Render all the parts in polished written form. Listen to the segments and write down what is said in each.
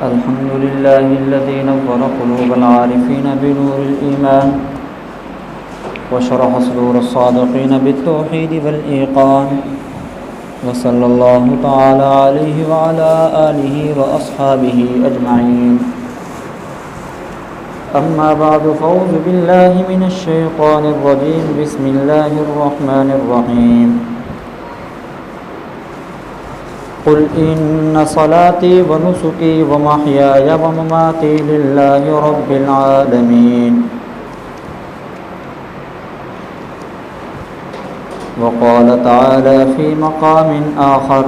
الحمد لله الذي نور قلوب العارفين بنور الإيمان وشرح صدور الصادقين بالتوحيد والإيقان وصلى الله تعالى عليه وعلى آله وأصحابه أجمعين. أما بعد فأعوذ بالله من الشيطان الرجيم. بسم الله الرحمن الرحيم. قل إن صلاتي ونسكي ومحياي ومماتي لله رب العالمين. وقال تعالى في مقام آخر: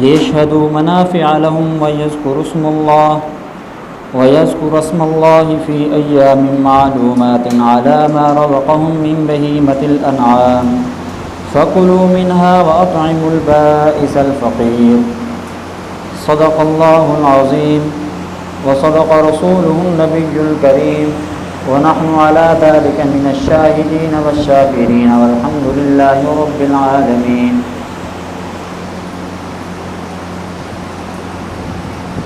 ليشهدوا منافع لهم ويذكروا اسم الله في أيام معلومات على ما رزقهم من بهيمة الأنعام فكلوا منها وأطعموا البائس الفقير. صدق الله العظيم وصدق رسوله النبي الكريم ونحن على ذلك من الشاهدين والشاكرين والحمد لله رب العالمين.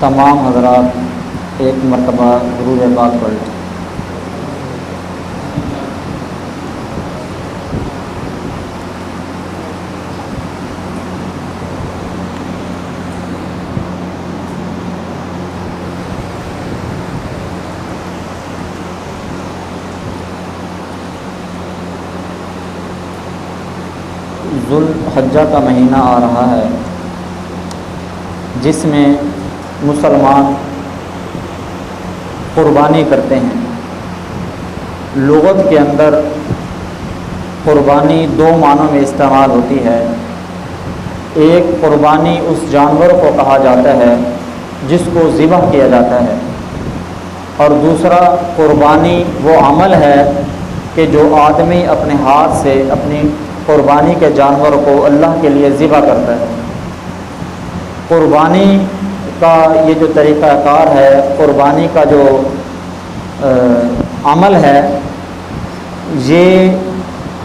تمام حضرات ایک مرتبہ درود پاک پڑھ لیں. ذوالحجہ کا مہینہ آ رہا ہے جس میں مسلمان قربانی کرتے ہیں. لغت کے اندر قربانی دو معنوں میں استعمال ہوتی ہے. ایک قربانی اس جانور کو کہا جاتا ہے جس کو ذبح کیا جاتا ہے، اور دوسرا قربانی وہ عمل ہے کہ جو آدمی اپنے ہاتھ سے اپنی قربانی کے جانور کو اللہ کے لیے ذبح کرتا ہے. قربانی کا یہ جو طریقہ کار ہے، قربانی کا جو عمل ہے، یہ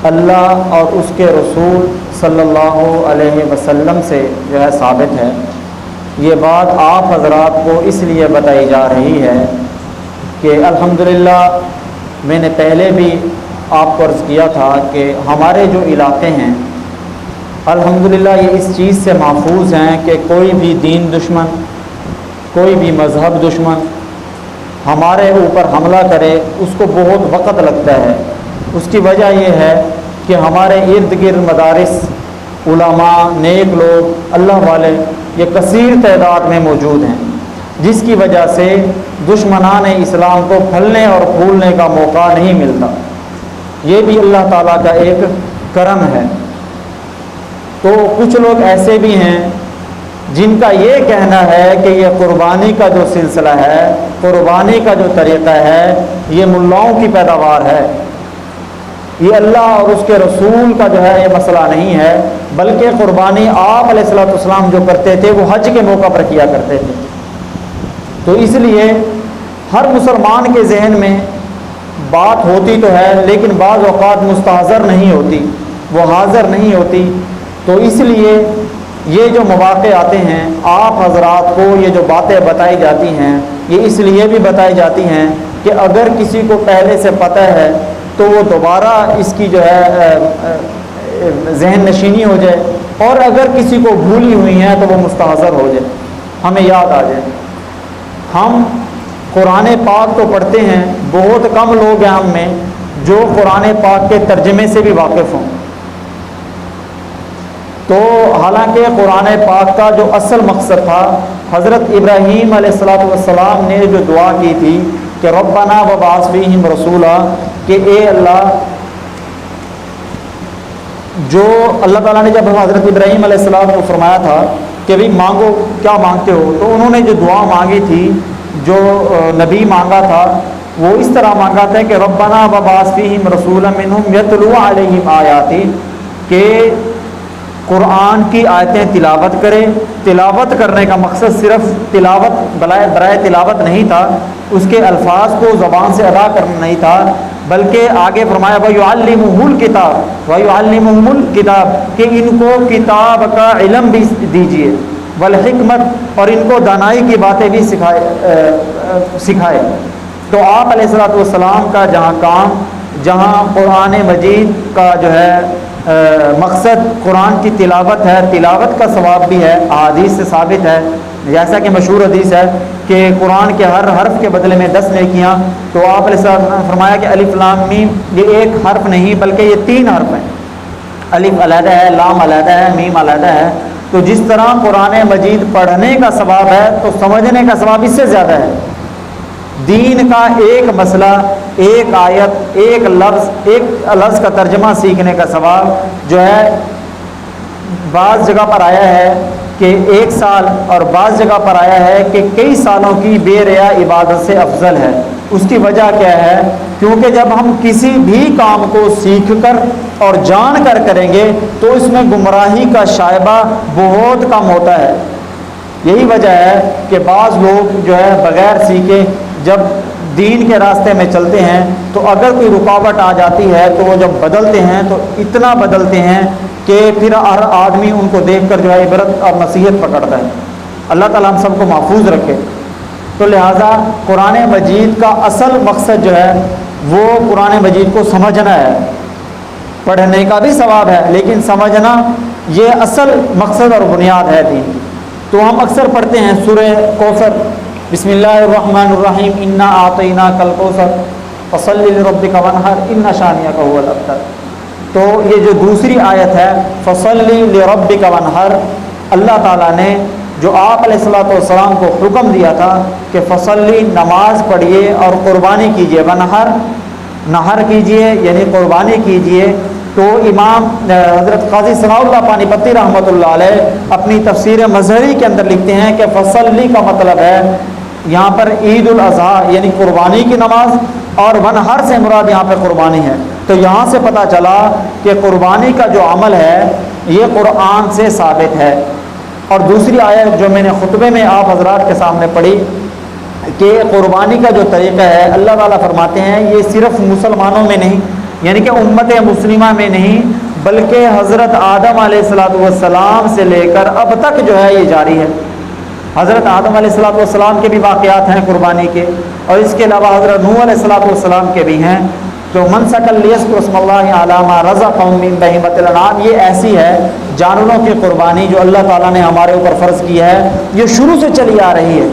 اللہ اور اس کے رسول صلی اللہ علیہ وسلم سے جو ہے ثابت ہے. یہ بات آپ حضرات کو اس لیے بتائی جا رہی ہے کہ الحمدللہ میں نے پہلے بھی آپ کو عرض کیا تھا کہ ہمارے جو علاقے ہیں الحمدللہ یہ اس چیز سے محفوظ ہیں کہ کوئی بھی دین دشمن، کوئی بھی مذہب دشمن ہمارے اوپر حملہ کرے اس کو بہت وقت لگتا ہے. اس کی وجہ یہ ہے کہ ہمارے ارد گرد مدارس، علماء، نیک لوگ، اللہ والے یہ کثیر تعداد میں موجود ہیں، جس کی وجہ سے دشمنان اسلام کو پھلنے اور پھولنے کا موقع نہیں ملتا. یہ بھی اللہ تعالیٰ کا ایک کرم ہے. تو کچھ لوگ ایسے بھی ہیں جن کا یہ کہنا ہے کہ یہ قربانی کا جو سلسلہ ہے، قربانی کا جو طریقہ ہے، یہ ملاؤں کی پیداوار ہے. یہ اللہ اور اس کے رسول کا جو ہے یہ مسئلہ نہیں ہے، بلکہ قربانی آپ علیہ السلام جو کرتے تھے وہ حج کے موقع پر کیا کرتے تھے. تو اس لیے ہر مسلمان کے ذہن میں بات ہوتی تو ہے، لیکن بعض اوقات مستحضر نہیں ہوتی، وہ حاضر نہیں ہوتی. تو اس لیے یہ جو مواقع آتے ہیں آپ حضرات کو یہ جو باتیں بتائی جاتی ہیں، یہ اس لیے بھی بتائی جاتی ہیں کہ اگر کسی کو پہلے سے پتہ ہے تو وہ دوبارہ اس کی جو ہے ذہن نشینی ہو جائے، اور اگر کسی کو بھولی ہوئی ہیں تو وہ مستحضر ہو جائے، ہمیں یاد آ جائے. ہم قرآن پاک تو پڑھتے ہیں، بہت کم لوگ ہیں ہم میں جو قرآن پاک کے ترجمے سے بھی واقف ہوں. تو حالانکہ قرآن پاک کا جو اصل مقصد تھا، حضرت ابراہیم علیہ السلام نے جو دعا کی تھی کہ ربنا وبعث فیہم رسولا، کہ اے اللہ، جو اللہ تعالیٰ نے جب حضرت ابراہیم علیہ السلام کو فرمایا تھا کہ بھئی مانگو کیا مانگتے ہو، تو انہوں نے جو دعا مانگی تھی، جو نبی مانگا تھا، وہ اس طرح مانگا تھا کہ ربنا وبعث فیہم رسولا منہم یتلو علیہم آیاتی، کہ قرآن کی آیتیں تلاوت کرے. تلاوت کرنے کا مقصد صرف تلاوت برائے تلاوت نہیں تھا، اس کے الفاظ کو زبان سے ادا کرنا نہیں تھا، بلکہ آگے فرمایا وَيُعَلِّمُهُ الْكِتَابَ وَيُعَلِّمُهُمُ الْكِتَابَ کہ ان کو کتاب کا علم بھی دیجیے، والحکمت اور ان کو دانائی کی باتیں بھی سکھائے. تو آپ علیہ الصلوۃ والسلام کا جہاں قرآن مجید کا جو ہے مقصد قرآن کی تلاوت ہے، تلاوت کا ثواب بھی ہے. احادیث سے ثابت ہے، جیسا کہ مشہور حدیث ہے کہ قرآن کے ہر حرف کے بدلے میں 10 نیکیاں. تو آپ علیہ السلام نے فرمایا کہ الف لام میم یہ ایک حرف نہیں بلکہ یہ 3 حرف ہیں. الف علیحدہ ہے، لام علیحدہ ہے، میم علیحدہ ہے. تو جس طرح قرآن مجید پڑھنے کا ثواب ہے تو سمجھنے کا ثواب اس سے زیادہ ہے. دین کا ایک مسئلہ، ایک آیت، ایک لفظ کا ترجمہ سیکھنے کا ثواب جو ہے بعض جگہ پر آیا ہے کہ 1 سال، اور بعض جگہ پر آیا ہے کہ کئی سالوں کی بے ریا عبادت سے افضل ہے. اس کی وجہ کیا ہے؟ کیونکہ جب ہم کسی بھی کام کو سیکھ کر اور جان کر کریں گے تو اس میں گمراہی کا شائبہ بہت کم ہوتا ہے. یہی وجہ ہے کہ بعض لوگ جو ہے بغیر سیکھے جب دین کے راستے میں چلتے ہیں تو اگر کوئی رکاوٹ آ جاتی ہے تو وہ جب بدلتے ہیں تو اتنا بدلتے ہیں کہ پھر ہر آدمی ان کو دیکھ کر جو ہے عبرت اور نصیحت پکڑتا ہے. اللہ تعالیٰ ہم سب کو محفوظ رکھے. تو لہٰذا قرآن مجید کا اصل مقصد جو ہے وہ قرآن مجید کو سمجھنا ہے. پڑھنے کا بھی ثواب ہے لیکن سمجھنا یہ اصل مقصد اور بنیاد ہے دین. تو ہم اکثر پڑھتے ہیں سورہ کوثر، بسم اللہ الرحمن الرحیم، انا اعطیناک الکوثر فصلی لربک وانحر ان شانئک هو الابتر. تو یہ جو دوسری آیت ہے فصلی لربک وانحر، اللہ تعالیٰ نے جو آپ علیہ الصلوۃ والسلام کو حکم دیا تھا کہ فصلی نماز پڑھیے اور قربانی کیجیے، وانحر نہر کیجیے یعنی قربانی کیجیے. تو امام حضرت قاضی ثناء اللہ پانی پتی رحمۃ اللہ علیہ اپنی تفسیر مظہری کے اندر لکھتے ہیں کہ فصلی کا مطلب ہے یہاں پر عید الاضحیٰ یعنی قربانی کی نماز، اور ونحر سے مراد یہاں پہ قربانی ہے. تو یہاں سے پتہ چلا کہ قربانی کا جو عمل ہے یہ قرآن سے ثابت ہے. اور دوسری آیت جو میں نے خطبے میں آپ حضرات کے سامنے پڑھی کہ قربانی کا جو طریقہ ہے اللہ تعالیٰ فرماتے ہیں یہ صرف مسلمانوں میں نہیں، یعنی کہ امت مسلمہ میں نہیں بلکہ حضرت آدم علیہ السلام سے لے کر اب تک جو ہے یہ جاری ہے. حضرت آدم علیہ السلام کے بھی واقعات ہیں قربانی کے، اور اس کے علاوہ حضرت نوح علیہ السلام کے بھی ہیں. تو منسک لیذکر اسم اللہ علی ما رزقہم من بہیمۃ الانعام، یہ ایسی ہے جانوروں کی قربانی جو اللہ تعالیٰ نے ہمارے اوپر فرض کی ہے. یہ شروع سے چلی آ رہی ہے.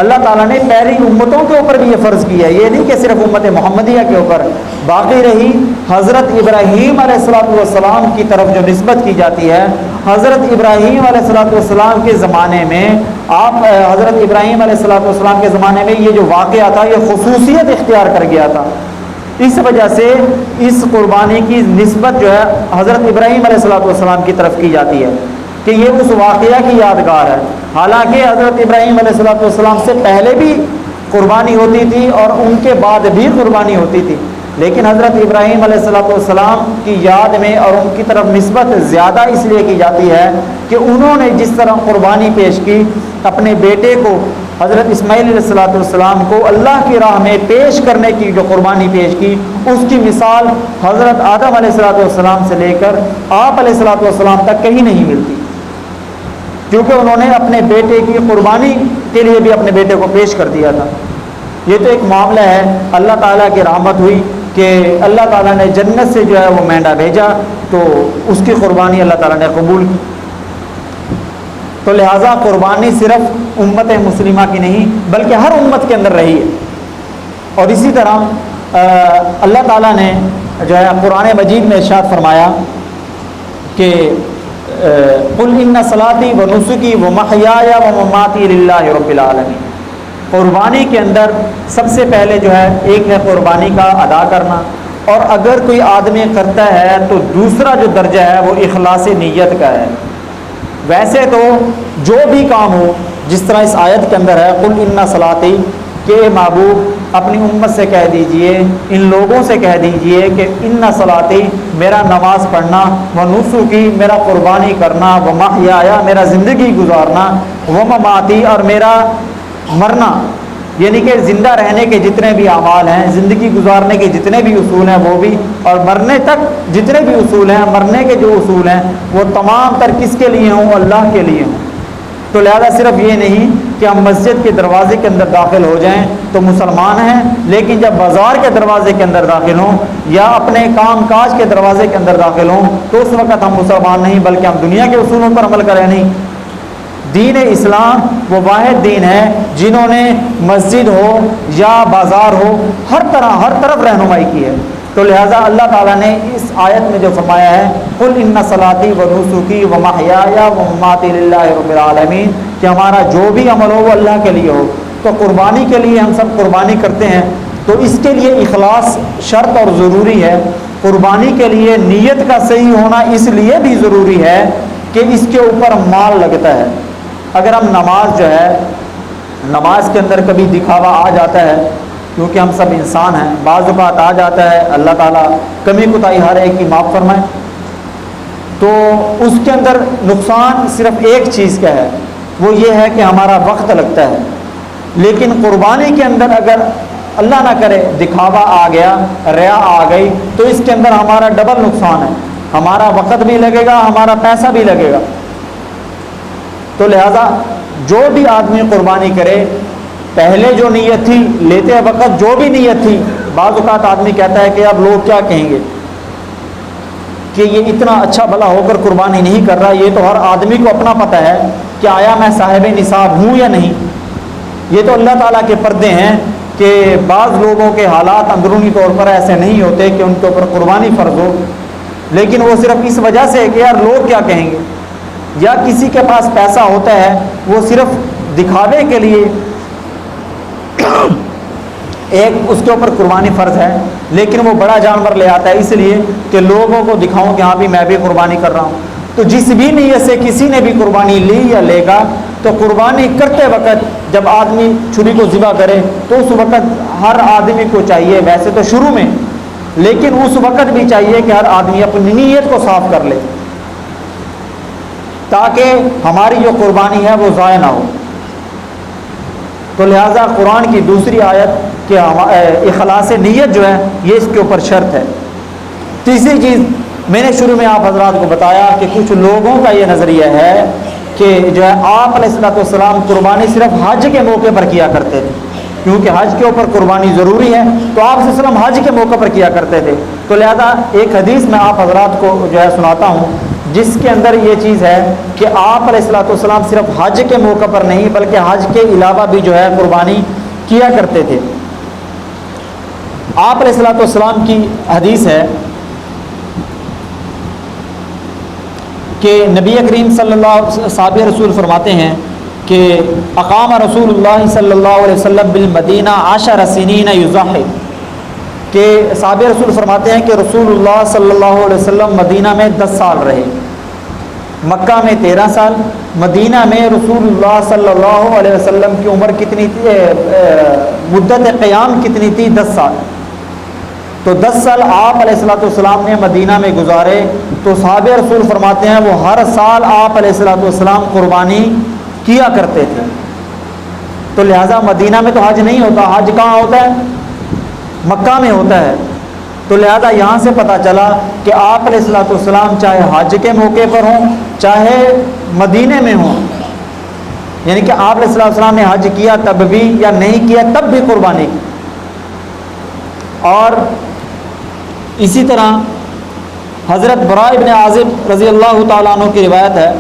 اللہ تعالیٰ نے پہلی امتوں کے اوپر بھی یہ فرض کیا ہے، یہ نہیں کہ صرف امت محمدیہ کے اوپر باقی رہی. حضرت ابراہیم علیہ السلام کی طرف جو نسبت کی جاتی ہے، حضرت ابراہیم علیہ السلام کے زمانے میں حضرت ابراہیم علیہ السلام کے زمانے میں یہ جو واقعہ تھا یہ خصوصیت اختیار کر گیا تھا. اس وجہ سے اس قربانی کی نسبت جو ہے حضرت ابراہیم علیہ السلام کی طرف کی جاتی ہے کہ یہ اس واقعہ کی یادگار ہے. حالانکہ حضرت ابراہیم علیہ السلام سے پہلے بھی قربانی ہوتی تھی اور ان کے بعد بھی قربانی ہوتی تھی، لیکن حضرت ابراہیم علیہ السلام کی یاد میں اور ان کی طرف نسبت زیادہ اس لیے کی جاتی ہے کہ انہوں نے جس طرح قربانی پیش کی، اپنے بیٹے کو حضرت اسماعیل علیہ السلام کو اللہ کی راہ میں پیش کرنے کی جو قربانی پیش کی، اس کی مثال حضرت آدم علیہ السلام سے لے کر آپ علیہ السلام تک کہیں نہیں ملتی، کیونکہ انہوں نے اپنے بیٹے کی قربانی کے لیے بھی اپنے بیٹے کو پیش کر دیا تھا. یہ تو ایک معاملہ ہے. اللہ تعالیٰ کی رحمت ہوئی کہ اللہ تعالیٰ نے جنت سے جو ہے وہ مینڈا بھیجا تو اس کی قربانی اللہ تعالیٰ نے قبول کی. تو لہٰذا قربانی صرف امت مسلمہ کی نہیں بلکہ ہر امت کے اندر رہی ہے. اور اسی طرح اللہ تعالیٰ نے جو ہے قرآن مجید میں ارشاد فرمایا کہ قل ان صلاتی و نسکی و محیای و مماتی للہ رب العالمین. قربانی کے اندر سب سے پہلے جو ہے ایک ہے قربانی کا ادا کرنا، اور اگر کوئی آدمی کرتا ہے تو دوسرا جو درجہ ہے وہ اخلاص نیت کا ہے. ویسے تو جو بھی کام ہو جس طرح اس آیت کے اندر ہے قل ان صلاتی، کہ اے محبوب اپنی امت سے کہہ دیجئے، ان لوگوں سے کہہ دیجئے کہ ان صلاتی میرا نماز پڑھنا، و نسکی میرا قربانی کرنا، و محیایا میرا زندگی گزارنا، و مماتی اور میرا مرنا، یعنی کہ زندہ رہنے کے جتنے بھی اعمال ہیں، زندگی گزارنے کے جتنے بھی اصول ہیں وہ بھی، اور مرنے تک جتنے بھی اصول ہیں، مرنے کے جو اصول ہیں وہ تمام تر کس کے لیے ہوں؟ اللہ کے لیے ہوں۔ تو لہذا صرف یہ نہیں کہ ہم مسجد کے دروازے کے اندر داخل ہو جائیں تو مسلمان ہیں، لیکن جب بازار کے دروازے کے اندر داخل ہوں یا اپنے کام کاج کے دروازے کے اندر داخل ہوں تو اس وقت ہم مسلمان نہیں بلکہ ہم دنیا کے اصولوں پر عمل کریں نہیں۔ دین اسلام وہ واحد دین ہے جنہوں نے مسجد ہو یا بازار ہو ہر طرف رہنمائی کی ہے۔ تو لہٰذا اللہ تعالیٰ نے اس آیت میں جو فرمایا ہے قل ان صلاتی و نسکی و محیایا و مماتی للہ رب العالمین، کہ ہمارا جو بھی عمل ہو وہ اللہ کے لیے ہو۔ تو قربانی کے لیے ہم سب قربانی کرتے ہیں، تو اس کے لیے اخلاص شرط اور ضروری ہے۔ قربانی کے لیے نیت کا صحیح ہونا اس لیے بھی ضروری ہے کہ اس کے اوپر مال لگتا ہے۔ اگر ہم نماز جو ہے، نماز کے اندر کبھی دکھاوا آ جاتا ہے، کیونکہ ہم سب انسان ہیں، بعض اوقات آ جاتا ہے، اللہ تعالیٰ کمی کوتاہی ہر ایک کی معاف فرمائے، تو اس کے اندر نقصان صرف ایک چیز کا ہے، وہ یہ ہے کہ ہمارا وقت لگتا ہے۔ لیکن قربانی کے اندر اگر اللہ نہ کرے دکھاوا آ گیا، ریا آ گئی، تو اس کے اندر ہمارا ڈبل نقصان ہے، ہمارا وقت بھی لگے گا، ہمارا پیسہ بھی لگے گا۔ تو لہذا جو بھی آدمی قربانی کرے، پہلے جو نیت تھی لیتے وقت جو بھی نیت تھی، بعض اوقات آدمی کہتا ہے کہ اب لوگ کیا کہیں گے کہ یہ اتنا اچھا بھلا ہو کر قربانی نہیں کر رہا۔ یہ تو ہر آدمی کو اپنا پتہ ہے کہ آیا میں صاحب نصاب ہوں یا نہیں۔ یہ تو اللہ تعالیٰ کے پردے ہیں کہ بعض لوگوں کے حالات اندرونی طور پر ایسے نہیں ہوتے کہ ان کے اوپر قربانی فرض ہو، لیکن وہ صرف اس وجہ سے کہ یار لوگ کیا کہیں گے، یا کسی کے پاس پیسہ ہوتا ہے وہ صرف دکھاوے کے لیے ایک اس کے اوپر قربانی فرض ہے، لیکن وہ بڑا جانور لے آتا ہے اس لیے کہ لوگوں کو دکھاؤں کہ ہاں بھی میں بھی قربانی کر رہا ہوں۔ تو جس بھی نیت سے کسی نے بھی قربانی لی یا لے گا، تو قربانی کرتے وقت جب آدمی چھری کو ذبح کرے تو اس وقت ہر آدمی کو چاہیے، ویسے تو شروع میں، لیکن اس وقت بھی چاہیے کہ ہر آدمی اپنی نیت کو صاف کر لے تاکہ ہماری جو قربانی ہے وہ ضائع نہ ہو۔ تو لہٰذا قرآن کی دوسری آیت کہ اخلاص نیت جو ہے یہ اس کے اوپر شرط ہے۔ تیسری چیز میں نے شروع میں آپ حضرات کو بتایا کہ کچھ لوگوں کا یہ نظریہ ہے کہ جو ہے آپ علیہ الصلوۃ والسلام قربانی صرف حج کے موقع پر کیا کرتے تھے، کیونکہ حج کے اوپر قربانی ضروری ہے، تو آپ صلی اللہ علیہ وسلم حج کے موقع پر کیا کرتے تھے۔ تو لہذا ایک حدیث میں آپ حضرات کو جو ہے سناتا ہوں جس کے اندر یہ چیز ہے کہ آپ علیہ الصلوۃ والسلام صرف حج کے موقع پر نہیں بلکہ حج کے علاوہ بھی جو ہے قربانی کیا کرتے تھے۔ آپ علیہ الصلوۃ والسلام کی حدیث ہے کہ نبی کریم صلی اللہ صحابہ رسول فرماتے ہیں کہ اقام رسول اللہ صلی اللہ علیہ وسلم بالمدینہ 10 سنین یضحی، کہ صحابہ رسول فرماتے ہیں کہ رسول اللہ صلی اللہ علیہ وسلم مدینہ میں 10 سال رہے، مکہ میں 13 سال، مدینہ میں رسول اللہ صلی اللہ علیہ وسلم کی عمر کتنی تھی، مدت قیام کتنی تھی؟ 10 سال۔ تو 10 سال آپ علیہ الصلوۃ والسلام نے مدینہ میں گزارے، تو صحابہ رسول فرماتے ہیں وہ ہر سال آپ علیہ الصلوۃ والسلام قربانی کیا کرتے تھے۔ تو لہٰذا مدینہ میں تو حج نہیں ہوتا، حج کہاں ہوتا ہے؟ مکہ میں ہوتا ہے۔ تو لہذا یہاں سے پتہ چلا کہ آپ علیہ الصلوۃ والسلام چاہے حج کے موقع پر ہوں چاہے مدینے میں ہوں، یعنی کہ آپ علیہ الصلوۃ والسلام نے حج کیا تب بھی یا نہیں کیا تب بھی قربانی کی۔ اور اسی طرح حضرت براء ابن عازب رضی اللہ تعالیٰ عنہ کی روایت ہے،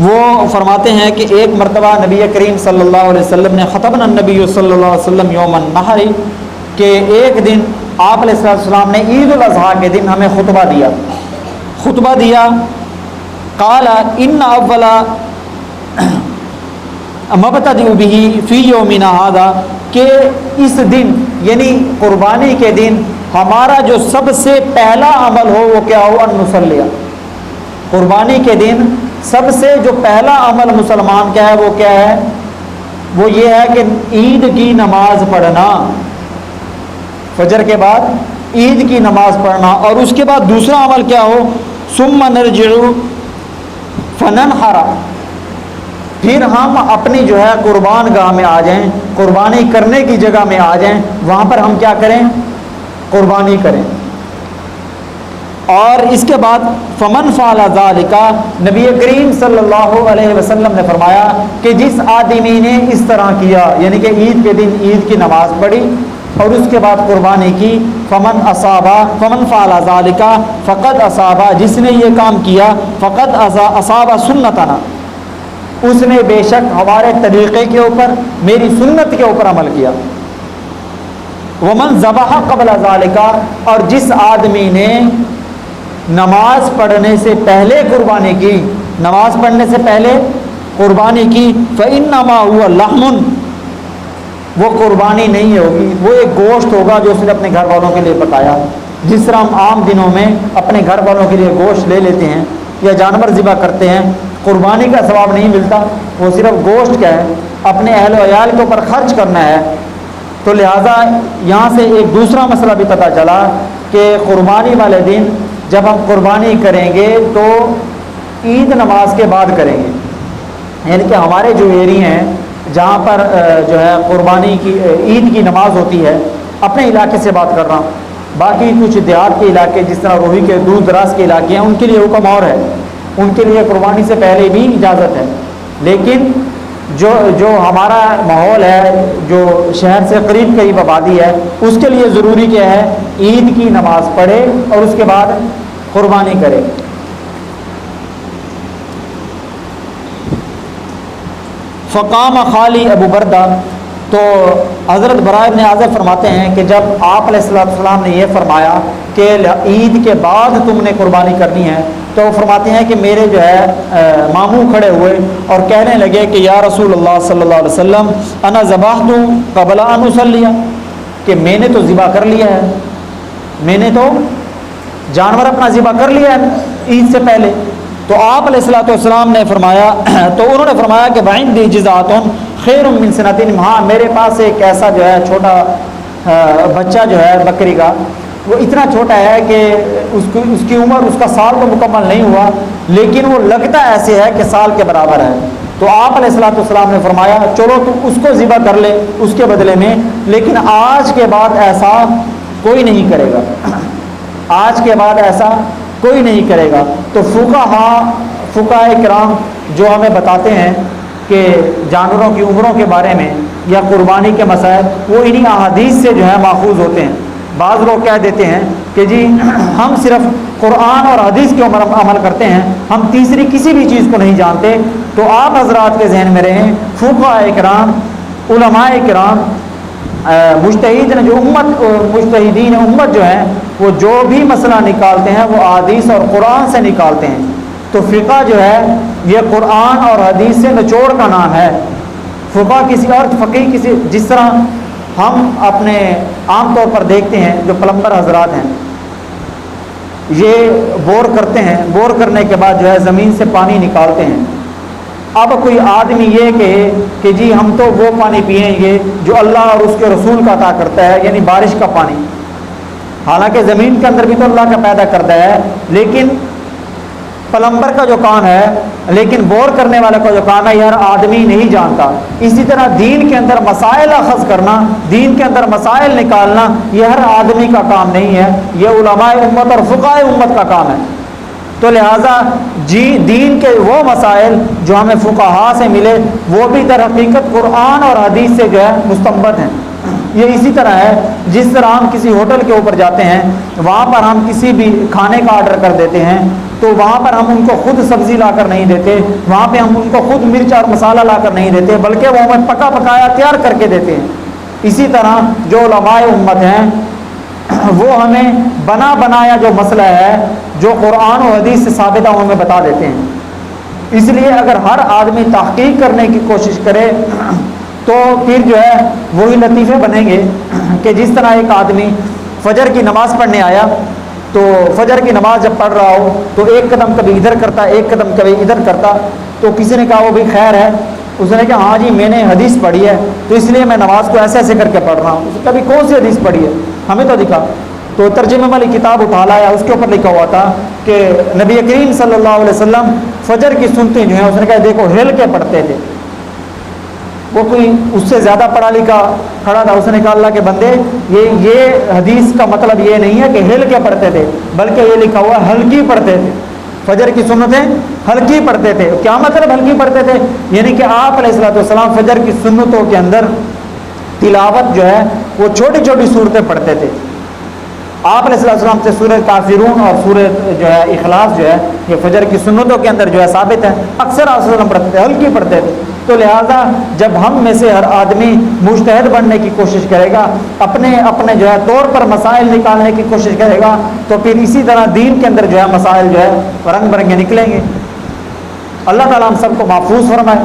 وہ فرماتے ہیں کہ ایک مرتبہ نبی کریم صلی اللہ علیہ وسلم نے خطبنا النبی صلی اللہ علیہ وسلم یوم النحر، کہ ایک دن آپ علیہ السلام نے عید الاضحیٰ کے دن ہمیں خطبہ دیا قال ان اول مبتدئ به فی یومنا ھذا، کہ اس دن یعنی قربانی کے دن ہمارا جو سب سے پہلا عمل ہو وہ کیا ہو؟ ان نصلی، قربانی کے دن سب سے جو پہلا عمل مسلمان کا ہے وہ کیا ہے؟ وہ یہ ہے کہ عید کی نماز پڑھنا، فجر کے بعد عید کی نماز پڑھنا، اور اس کے بعد دوسرا عمل کیا ہو، ثم نرجع فننحر، پھر ہم اپنی جو ہے قربان گاہ میں آ جائیں، قربانی کرنے کی جگہ میں آ جائیں، وہاں پر ہم کیا کریں، قربانی کریں۔ اور اس کے بعد فمن فعل ذلک، نبی کریم صلی اللہ علیہ وسلم نے فرمایا کہ جس آدمی نے اس طرح کیا، یعنی کہ عید کے دن عید کی نماز پڑھی اور اس کے بعد قربانی کی، فمن فعل ذلک فقد اصاب، جس نے یہ کام کیا، فقد اصاب سنتنا، اس نے بے شک ہمارے طریقے کے اوپر، میری سنت کے اوپر عمل کیا۔ ومن ذبح قبل ذلک، اور جس آدمی نے نماز پڑھنے سے پہلے قربانی کی، نماز پڑھنے سے پہلے قربانی کی، فإنما هو لحم، وہ قربانی نہیں ہوگی، وہ ایک گوشت ہوگا جو اس نے اپنے گھر والوں کے لیے پکایا۔ جس طرح ہم عام دنوں میں اپنے گھر والوں کے لیے گوشت لے لیتے ہیں یا جانور ذبح کرتے ہیں، قربانی کا ثواب نہیں ملتا، وہ صرف گوشت کا ہے، اپنے اہل و عیال کے اوپر خرچ کرنا ہے۔ تو لہٰذا یہاں سے ایک دوسرا مسئلہ بھی پتہ چلا کہ قربانی والے دن جب ہم قربانی کریں گے تو عید نماز کے بعد کریں گے، یعنی کہ ہمارے جو ایریا ہیں جہاں پر جو ہے قربانی کی عید کی نماز ہوتی ہے، اپنے علاقے سے بات کر رہا ہوں، باقی کچھ دیہات کے علاقے جس طرح روہی کے دور دراز کے علاقے ہیں ان کے لیے حکم اور ہے، ان کے لیے قربانی سے پہلے بھی اجازت ہے، لیکن جو ہمارا ماحول ہے، جو شہر سے قریب قریب آبادی ہے، اس کے لیے ضروری کیا ہے، عید کی نماز پڑھے اور اس کے بعد قربانی کرے۔ فقام خالی ابو بردہ، تو حضرت برائے ابن عازب فرماتے ہیں کہ جب آپ علیہ السلام نے یہ فرمایا کہ عید کے بعد تم نے قربانی کرنی ہے، تو فرماتے ہیں کہ میرے جو ہے ماموں کھڑے ہوئے اور کہنے لگے کہ یا رسول اللہ صلی اللہ علیہ وسلم انا ذبحت قبل ان اصلی، کہ میں نے تو ذبح کر لیا ہے، میں نے تو جانور اپنا ذبح کر لیا ہے عید سے پہلے۔ تو آپ علیہ السلام نے فرمایا، تو انہوں نے فرمایا کہ بعندی جزعۃ خیر من سنۃ، ہاں میرے پاس ایک ایسا جو ہے چھوٹا بچہ جو ہے بکری کا، وہ اتنا چھوٹا ہے کہ اس کی عمر، اس کا سال تو مکمل نہیں ہوا، لیکن وہ لگتا ایسے ہے کہ سال کے برابر ہے۔ تو آپ علیہ السلام نے فرمایا چلو تو اس کو ذبح کر لے اس کے بدلے میں، لیکن آج کے بعد ایسا کوئی نہیں کرے گا، آج کے بعد ایسا کوئی نہیں کرے گا۔ تو فقہاء کرام جو ہمیں بتاتے ہیں کہ جانوروں کی عمروں کے بارے میں یا قربانی کے مسائل، وہ انہی احادیث سے جو ہے ماخوذ ہوتے ہیں۔ بعض لوگ کہہ دیتے ہیں کہ جی ہم صرف قرآن اور حدیث کے اوپر عمل کرتے ہیں، ہم تیسری کسی بھی چیز کو نہیں جانتے۔ تو آپ حضرات کے ذہن میں رہیں، فقہاء کرام، علماء کرام، مجتہدین جو مجتہدین امت جو ہیں، وہ جو بھی مسئلہ نکالتے ہیں وہ حدیث اور قرآن سے نکالتے ہیں۔ تو فقہ جو ہے یہ قرآن اور حدیث سے نچوڑ کا نام ہے۔ فقہ کسی اور فقیہ کسی، جس طرح ہم اپنے عام طور پر دیکھتے ہیں جو پلمبر حضرات ہیں، یہ بور کرتے ہیں، بور کرنے کے بعد جو ہے زمین سے پانی نکالتے ہیں۔ اب کوئی آدمی یہ کہے کہ جی ہم تو وہ پانی پئیں گے جو اللہ اور اس کے رسول کا عطا کرتا ہے، یعنی بارش کا پانی، حالانکہ زمین کے اندر بھی تو اللہ کا پیدا کرتا ہے، لیکن پلمبر کا جو کام ہے، لیکن بور کرنے والے کا جو کام ہے، یہ ہر آدمی نہیں جانتا۔ اسی طرح دین کے اندر مسائل اخذ کرنا، دین کے اندر مسائل نکالنا، یہ ہر آدمی کا کام نہیں ہے، یہ علماء امت اور فقہاء امت کا کام ہے۔ تو لہٰذا دین کے وہ مسائل جو ہمیں فقہاء سے ملے، وہ بھی در حقیقت قرآن اور حدیث سے جو ہے مستنبط ہیں۔ یہ اسی طرح ہے جس طرح ہم کسی ہوٹل کے اوپر جاتے ہیں، وہاں پر ہم کسی بھی کھانے کا آرڈر کر دیتے ہیں، تو وہاں پر ہم ان کو خود سبزی لا کر نہیں دیتے، وہاں پہ ہم ان کو خود مرچ اور مسالہ لا کر نہیں دیتے، بلکہ وہ ہمیں پکا پکایا تیار کر کے دیتے ہیں۔ اسی طرح جو علماء امت ہیں وہ ہمیں بنا بنایا جو مسئلہ ہے، جو قرآن و حدیث سے ثابت ہے، وہ ہمیں بتا دیتے ہیں۔ اس لیے اگر ہر آدمی تحقیق کرنے کی کوشش کرے تو پھر جو ہے وہی لطیفے بنیں گے کہ جس طرح ایک آدمی فجر کی نماز پڑھنے آیا، تو فجر کی نماز جب پڑھ رہا ہو تو ایک قدم کبھی ادھر کرتا، ایک قدم کبھی ادھر کرتا، تو کسی نے کہا وہ بھی خیر ہے، اس نے کہا ہاں جی میں نے حدیث پڑھی ہے تو اس لیے میں نماز کو ایسے ایسے کر کے پڑھ رہا ہوں. اس نے کہا بھی کون سی حدیث پڑھی ہے ہمیں تو دکھا. تو ترجمے والی کتاب اٹھا لایا, اس کے اوپر لکھا ہوا تھا کہ نبی کریم صلی اللہ علیہ وسلم فجر کی سنتیں جو ہیں اس نے کہا دیکھو ہل کے پڑھتے تھے. وہ کوئی اس سے زیادہ پڑھا لکھا کھڑا تھا, اس نے کہا اللہ کے بندے یہ حدیث کا مطلب یہ نہیں ہے کہ ہل کے پڑھتے تھے, بلکہ یہ لکھا ہوا ہلکی پڑھتے تھے, فجر کی سنتیں ہلکی پڑھتے تھے. کیا مطلب ہلکی پڑھتے تھے؟ یعنی کہ آپ علیہ الصلوۃ والسلام فجر کی سنتوں کے اندر تلاوت جو ہے وہ چھوٹی چھوٹی صورتیں پڑھتے تھے. آپ علیہ السلام سے سورہ کافرون اور سورہ جو ہے اخلاص جو ہے یہ فجر کی سنتوں کے اندر جو ہے ثابت ہے, اکثر آپ وسلم پڑھتے تھے, ہلکی پڑھتے تھے. تو لہٰذا جب ہم میں سے ہر آدمی مجتہد بننے کی کوشش کرے گا, اپنے جو ہے طور پر مسائل نکالنے کی کوشش کرے گا, تو پھر اسی طرح دین کے اندر جو ہے مسائل جو ہے رنگ برنگے نکلیں گے. اللہ تعالیٰ ہم سب کو محفوظ فرمائے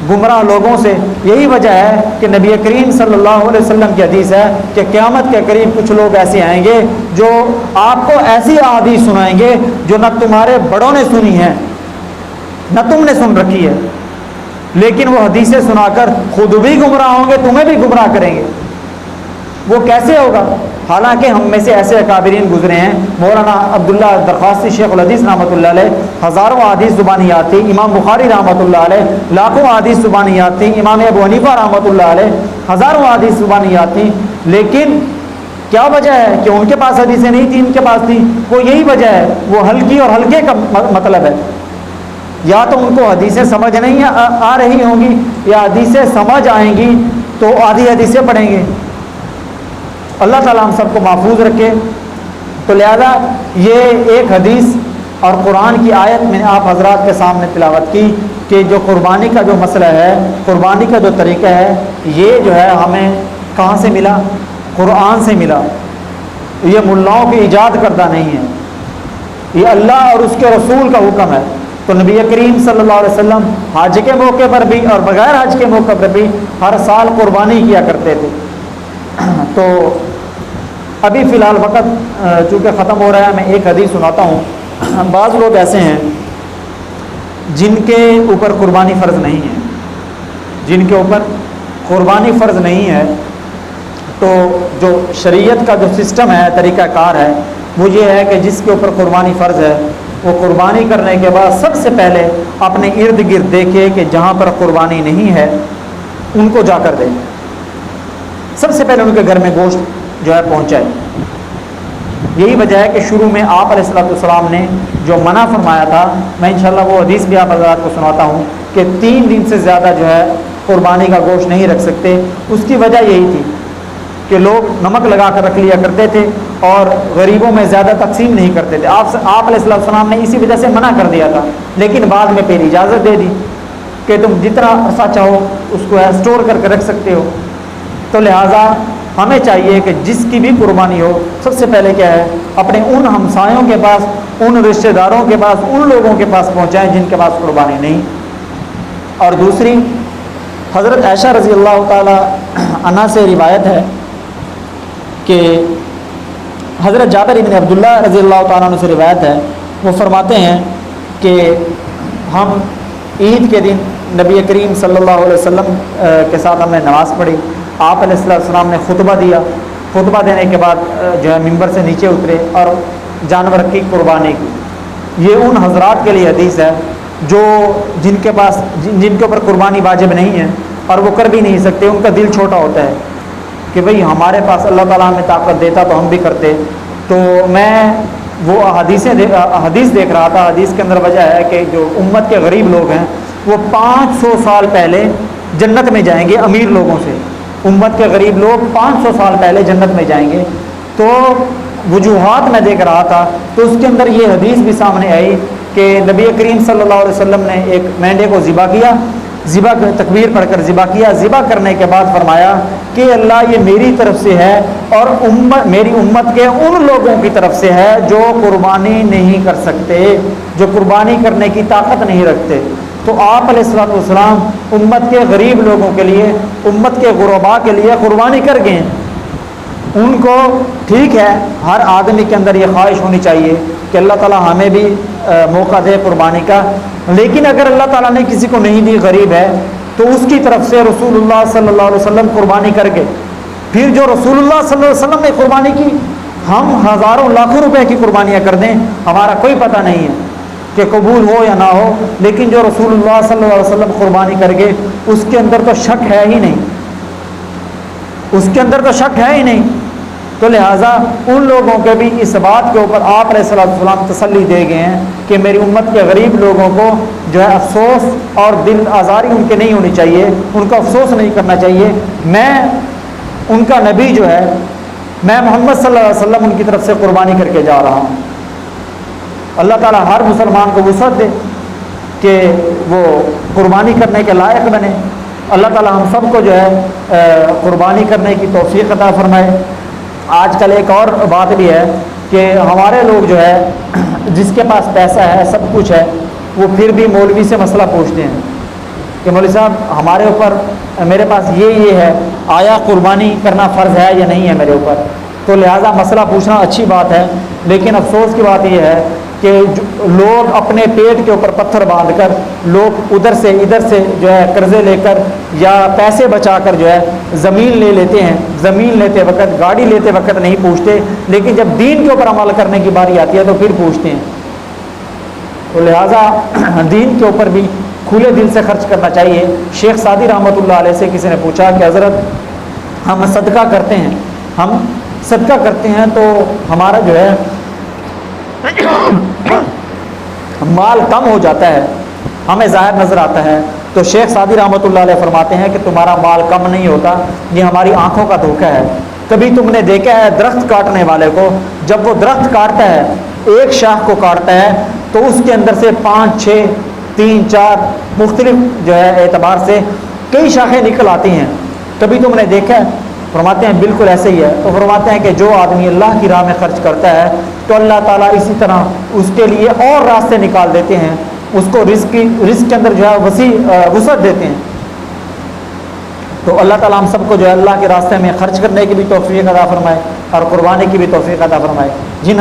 گمراہ لوگوں سے. یہی وجہ ہے کہ نبی کریم صلی اللہ علیہ وسلم کی حدیث ہے کہ قیامت کے قریب کچھ لوگ ایسے آئیں گے جو آپ کو ایسی احادیث سنائیں گے جو نہ تمہارے بڑوں نے سنی ہے نہ تم نے سن رکھی ہے, لیکن وہ حدیثیں سنا کر خود بھی گمراہ ہوں گے, تمہیں بھی گمراہ کریں گے. وہ کیسے ہوگا؟ حالانکہ ہم میں سے ایسے اکابرین گزرے ہیں. مولانا عبداللہ درخواستی شیخ الحدیث رحمۃ اللہ علیہ ہزاروں حدیث زبانی یاد تھی. امام بخاری رحمۃ اللہ علیہ لاکھوں حدیث زبانی یاد تھی. امام ابو حنیفہ رحمۃ اللہ علیہ ہزاروں حدیث زبانی یاد تھی. لیکن کیا وجہ ہے کہ ان کے پاس حدیثیں نہیں تھیں, ان کے پاس تھیں؟ وہ یہی وجہ ہے, وہ ہلکی اور ہلکے کا مطلب ہے. یا تو ان کو حدیثیں سمجھ نہیں آ رہی ہوں گی, یا حدیثیں سمجھ آئیں گی تو آدھی حدیثیں پڑھیں گے. اللہ تعالیٰ ہم سب کو محفوظ رکھے. تو لہذا یہ ایک حدیث اور قرآن کی آیت میں نے آپ حضرات کے سامنے تلاوت کی کہ جو قربانی کا جو مسئلہ ہے, قربانی کا جو طریقہ ہے, یہ جو ہے ہمیں کہاں سے ملا؟ قرآن سے ملا. یہ ملاؤں کی ایجاد کردہ نہیں ہے, یہ اللہ اور اس کے رسول کا حکم ہے. تو نبی کریم صلی اللہ علیہ وسلم حج کے موقع پر بھی اور بغیر حج کے موقع پر بھی ہر سال قربانی کیا کرتے تھے. تو ابھی فی الحال وقت چونکہ ختم ہو رہا ہے, میں ایک حدیث سناتا ہوں. بعض لوگ ایسے ہیں جن کے اوپر قربانی فرض نہیں ہے, جن کے اوپر قربانی فرض نہیں ہے. تو جو شریعت کا جو سسٹم ہے, طریقہ کار ہے, وہ یہ ہے کہ جس کے اوپر قربانی فرض ہے وہ قربانی کرنے کے بعد سب سے پہلے اپنے ارد گرد دیکھے کہ جہاں پر قربانی نہیں ہے ان کو جا کر دے. سب سے پہلے ان کے گھر میں گوشت جو ہے پہنچائے. یہی وجہ ہے کہ شروع میں آپ علیہ الصلوۃ والسلام نے جو منع فرمایا تھا, میں انشاءاللہ وہ حدیث بھی آپ حضرات کو سناتا ہوں کہ 3 دن سے زیادہ جو ہے قربانی کا گوشت نہیں رکھ سکتے. اس کی وجہ یہی تھی کہ لوگ نمک لگا کر رکھ لیا کرتے تھے اور غریبوں میں زیادہ تقسیم نہیں کرتے تھے. آپ علیہ الصلوۃ والسلام نے اسی وجہ سے منع کر دیا تھا, لیکن بعد میں پھر اجازت دے دی کہ تم جتنا عرصہ چاہو اس کو اسٹور کر کے رکھ سکتے ہو. تو لہٰذا ہمیں چاہیے کہ جس کی بھی قربانی ہو, سب سے پہلے کیا ہے, اپنے ان ہمسایوں کے پاس, ان رشتہ داروں کے پاس, ان لوگوں کے پاس پہنچائیں جن کے پاس قربانی نہیں. اور دوسری, حضرت عائشہ رضی اللہ تعالی عنہا سے روایت ہے کہ حضرت جابر بن عبداللہ رضی اللہ تعالیٰ عنہ سے روایت ہے, وہ فرماتے ہیں کہ ہم عید کے دن نبی کریم صلی اللہ علیہ وسلم کے ساتھ ہم نے نماز پڑھی. آپ علیہ السلام نے خطبہ دیا. خطبہ دینے کے بعد جو ہے ممبر سے نیچے اترے اور جانور کی قربانی کی. یہ ان حضرات کے لیے حدیث ہے جو جن کے اوپر قربانی واجب نہیں ہے اور وہ کر بھی نہیں سکتے. ان کا دل چھوٹا ہوتا ہے کہ بھئی ہمارے پاس اللہ تعالیٰ ہمیں طاقت دیتا تو ہم بھی کرتے. تو میں وہ حدیث دیکھ رہا تھا. حدیث کے اندر وجہ ہے کہ جو امت کے غریب لوگ ہیں وہ 500 سال پہلے جنت میں جائیں گے امیر لوگوں سے. امت کے غریب لوگ 500 سال پہلے جنت میں جائیں گے. تو وجوہات میں دیکھ رہا تھا تو اس کے اندر یہ حدیث بھی سامنے آئی کہ نبی کریم صلی اللہ علیہ وسلم نے ایک مینڈے کو ذبح کیا, تکبیر پڑھ کر ذبح کیا. ذبح کرنے کے بعد فرمایا کہ اللہ یہ میری طرف سے ہے اور میری امت کے ان لوگوں کی طرف سے ہے جو قربانی نہیں کر سکتے, جو قربانی کرنے کی طاقت نہیں رکھتے. تو آپ علیہ الصلوۃ والسلام امت کے غریب لوگوں کے لیے, امت کے غرباء کے لیے قربانی کر گئے. ان کو ٹھیک ہے، ہر آدمی کے اندر یہ خواہش ہونی چاہیے کہ اللہ تعالیٰ ہمیں بھی موقع دے قربانی کا، لیکن اگر اللہ تعالیٰ نے کسی کو نہیں دی، غریب ہے، تو اس کی طرف سے رسول اللہ صلی اللہ علیہ وسلم قربانی کر کے، پھر جو رسول اللہ صلی اللہ علیہ وسلم نے قربانی کی، ہم ہزاروں لاکھوں روپے کی قربانیاں کر دیں، ہمارا کوئی پتہ نہیں ہے کہ قبول ہو یا نہ ہو، لیکن جو رسول اللہ صلی اللہ علیہ وسلم قربانی کر کے، اس کے اندر تو شک ہے ہی نہیں، اس کے اندر تو شک ہے ہی نہیں۔ تو لہٰذا ان لوگوں کے بھی اس بات کے اوپر آپ علیہ السلام تسلی دے گئے ہیں کہ میری امت کے غریب لوگوں کو جو ہے افسوس اور دل آزاری ان کے نہیں ہونی چاہیے، ان کو افسوس نہیں کرنا چاہیے، میں ان کا نبی جو ہے، میں محمد صلی اللہ علیہ وسلم ان کی طرف سے قربانی کر کے جا رہا ہوں۔ اللہ تعالیٰ ہر مسلمان کو وسعت دے کہ وہ قربانی کرنے کے لائق بنے۔ اللہ تعالیٰ ہم سب کو جو ہے قربانی کرنے کی توفیق عطا فرمائے۔ آج کل ایک اور بات بھی ہے کہ ہمارے لوگ جو ہے، جس کے پاس پیسہ ہے، سب کچھ ہے، وہ پھر بھی مولوی سے مسئلہ پوچھتے ہیں کہ مولوی صاحب ہمارے اوپر، میرے پاس یہ ہے، آیا قربانی کرنا فرض ہے یا نہیں ہے میرے اوپر؟ تو لہٰذا مسئلہ پوچھنا اچھی بات ہے، لیکن افسوس کی بات یہ ہے کہ لوگ اپنے پیٹ کے اوپر پتھر باندھ کر، لوگ ادھر سے ادھر سے جو ہے قرضے لے کر یا پیسے بچا کر جو ہے زمین لے لیتے ہیں، زمین لیتے وقت، گاڑی لیتے وقت نہیں پوچھتے، لیکن جب دین کے اوپر عمل کرنے کی باری آتی ہے تو پھر پوچھتے ہیں۔ تو لہٰذا دین کے اوپر بھی کھلے دل سے خرچ کرنا چاہیے۔ شیخ سعدی رحمۃ اللہ علیہ سے کسی نے پوچھا کہ حضرت ہم صدقہ کرتے ہیں، ہم صدقہ کرتے ہیں تو ہمارا جو ہے مال کم ہو جاتا ہے، ہمیں ظاہر نظر آتا ہے۔ تو شیخ سعدی رحمۃ اللہ علیہ فرماتے ہیں کہ تمہارا مال کم نہیں ہوتا، یہ ہماری آنکھوں کا دھوکہ ہے۔ کبھی تم نے دیکھا ہے درخت کاٹنے والے کو، جب وہ درخت کاٹتا ہے، ایک شاخ کو کاٹتا ہے تو اس کے اندر سے 5 6 3 4 مختلف جو ہے اعتبار سے کئی شاخیں نکل آتی ہیں، کبھی تم نے دیکھا ہے؟ فرماتے ہیں بالکل ایسے ہی ہے۔ تو فرماتے ہیں کہ جو آدمی اللہ کی راہ میں خرچ کرتا ہے تو اللہ تعالیٰ اسی طرح اس کے لیے اور راستے نکال دیتے ہیں، اس کو رزق کے اندر جو ہے وسیع وسعت دیتے ہیں۔ تو اللہ تعالیٰ ہم سب کو جو ہے اللہ کے راستے میں خرچ کرنے کی بھی توفیق عطا فرمائے اور قربانی کی بھی توفیق عطا فرمائے۔ جن